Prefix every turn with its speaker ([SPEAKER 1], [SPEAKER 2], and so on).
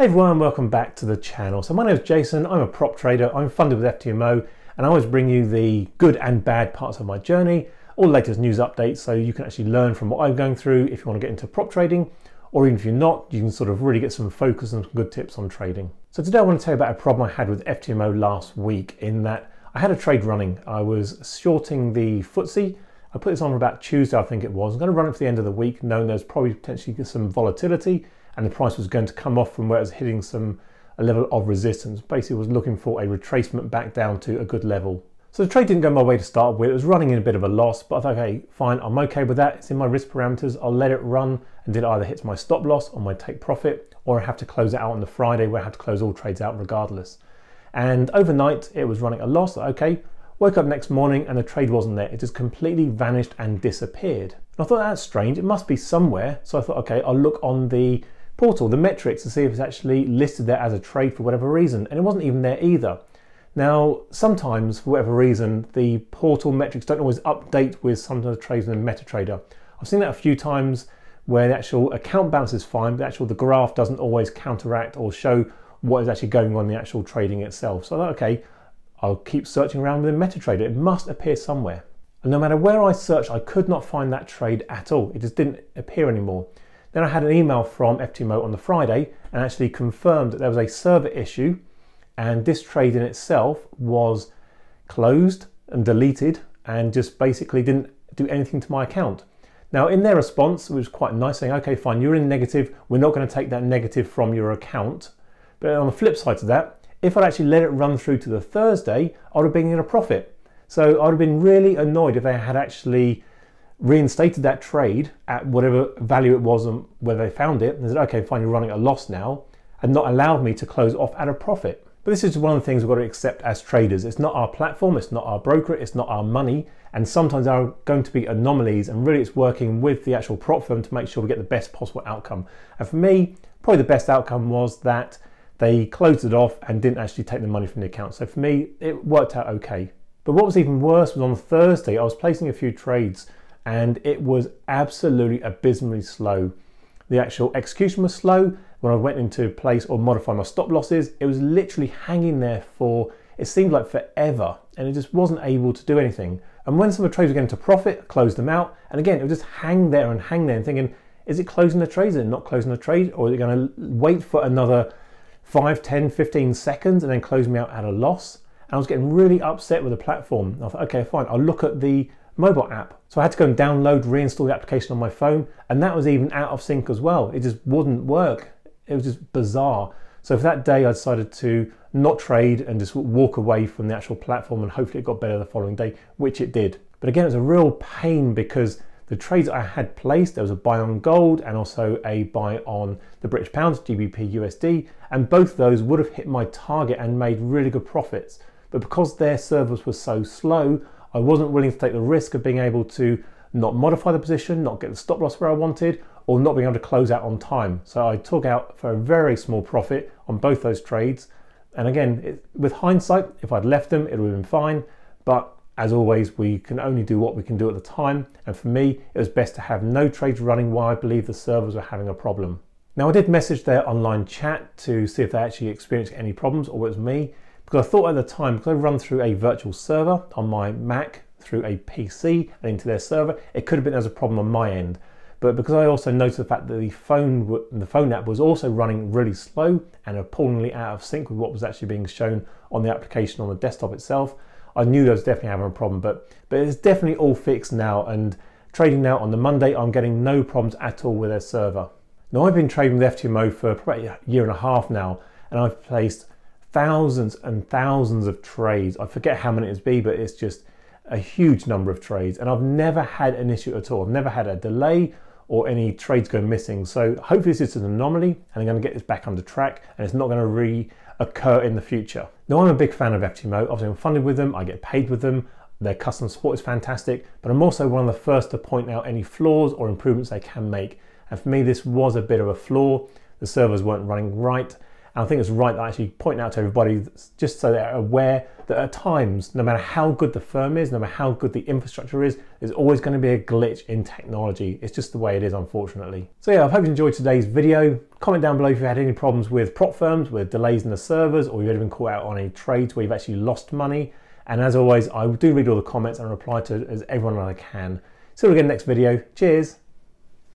[SPEAKER 1] Hey everyone, welcome back to the channel. So my name is Jason, I'm a prop trader, I'm funded with FTMO, and I always bring you the good and bad parts of my journey, all the latest news updates, so you can actually learn from what I'm going through if you want to get into prop trading, or even if you're not, you can sort of really get some focus and some good tips on trading. So today I want to tell you about a problem I had with FTMO last week, in that I had a trade running. I was shorting the FTSE. I put this on about Tuesday, I think it was. I'm going to run it for the end of the week, knowing there's probably potentially some volatility, and the price was going to come off from where it was hitting a level of resistance. Basically was looking for a retracement back down to a good level. So the trade didn't go my way to start with. It was running in a bit of a loss, but I thought, okay, fine, I'm okay with that. It's in my risk parameters. I'll let it run until it either hits my stop loss or my take profit, or I have to close it out on the Friday where I have to close all trades out regardless. And overnight it was running a loss. Okay, woke up next morning and the trade wasn't there. It just completely vanished and disappeared. And I thought, that's strange. It must be somewhere. So I thought, okay, I'll look on the portal, the metrics, to see if it's actually listed there as a trade for whatever reason, and it wasn't even there either. Now, sometimes for whatever reason, the portal metrics don't always update with some of the trades in MetaTrader. I've seen that a few times where the actual account balance is fine, but the graph doesn't always counteract or show what is actually going on in the actual trading itself. So I thought, okay, I'll keep searching around within MetaTrader. It must appear somewhere. And no matter where I searched, I could not find that trade at all. It just didn't appear anymore. Then I had an email from FTMO on the Friday and actually confirmed that there was a server issue, and this trade in itself was closed and deleted and just basically didn't do anything to my account. Now in their response, it was quite nice, saying, okay, fine, you're in negative, we're not going to take that negative from your account. But on the flip side to that, if I'd actually let it run through to the Thursday, I would have been in a profit. So I would have been really annoyed if they had actually reinstated that trade at whatever value it was and where they found it, and said, okay, fine, you're running at a loss now, and not allowed me to close off at a profit. But this is one of the things we've got to accept as traders. It's not our platform, it's not our broker, it's not our money, and sometimes there are going to be anomalies, and really it's working with the actual prop firm to make sure we get the best possible outcome. And for me, probably the best outcome was that they closed it off and didn't actually take the money from the account. So for me, it worked out okay. But what was even worse was on Thursday, I was placing a few trades and it was absolutely abysmally slow. The actual execution was slow. When I went into place or modify my stop losses, it was literally hanging there for, it seemed like forever, and it just wasn't able to do anything. And when some of the trades were getting to profit, I closed them out, and again, it would just hang there and thinking, is it closing the trade? Is it not closing the trade? Or is it going to wait for another 5, 10, 15 seconds and then close me out at a loss? And I was getting really upset with the platform. I thought, okay, fine, I'll look at the mobile app. So I had to go and download, reinstall the application on my phone, and that was even out of sync as well. It just wouldn't work. It was just bizarre. So for that day, I decided to not trade and just walk away from the actual platform, and hopefully it got better the following day, which it did. But again, it was a real pain because the trades I had placed, there was a buy on gold and also a buy on the British pounds, GBP USD, and both those would have hit my target and made really good profits. But because their servers were so slow, I wasn't willing to take the risk of being able to not modify the position, not get the stop loss where I wanted, or not being able to close out on time. So I took out for a very small profit on both those trades. And again, with hindsight, if I'd left them, it would have been fine. But as always, we can only do what we can do at the time. And for me, it was best to have no trades running while I believe the servers were having a problem. Now I did message their online chat to see if they actually experienced any problems or it was me. Because I thought at the time, because I run through a virtual server on my Mac through a PC and into their server, it could have been as a problem on my end. But because I also noticed the fact that the phone app was also running really slow and appallingly out of sync with what was actually being shown on the application on the desktop itself, I knew I was definitely having a problem. But it's definitely all fixed now, and trading now on the Monday, I'm getting no problems at all with their server. Now I've been trading with FTMO for probably a year and a half now, and I've placed thousands and thousands of trades. I forget how many it's been, but it's just a huge number of trades, and I've never had an issue at all. I've never had a delay or any trades go missing. So hopefully this is an anomaly and I'm going to get this back under track and it's not going to reoccur in the future. Now I'm a big fan of FTMO. Obviously I'm funded with them, I get paid with them, their customer support is fantastic, but I'm also one of the first to point out any flaws or improvements they can make. And for me, this was a bit of a flaw. The servers weren't running right, And I think it's right that I actually point out to everybody, just so they're aware that at times, no matter how good the firm is, no matter how good the infrastructure is, there's always going to be a glitch in technology. It's just the way it is, unfortunately. So yeah, I hope you enjoyed today's video. Comment down below if you had any problems with prop firms, with delays in the servers, or you've ever been caught out on any trades where you've actually lost money. And as always, I do read all the comments and reply to as everyone I can. See you again next video. Cheers.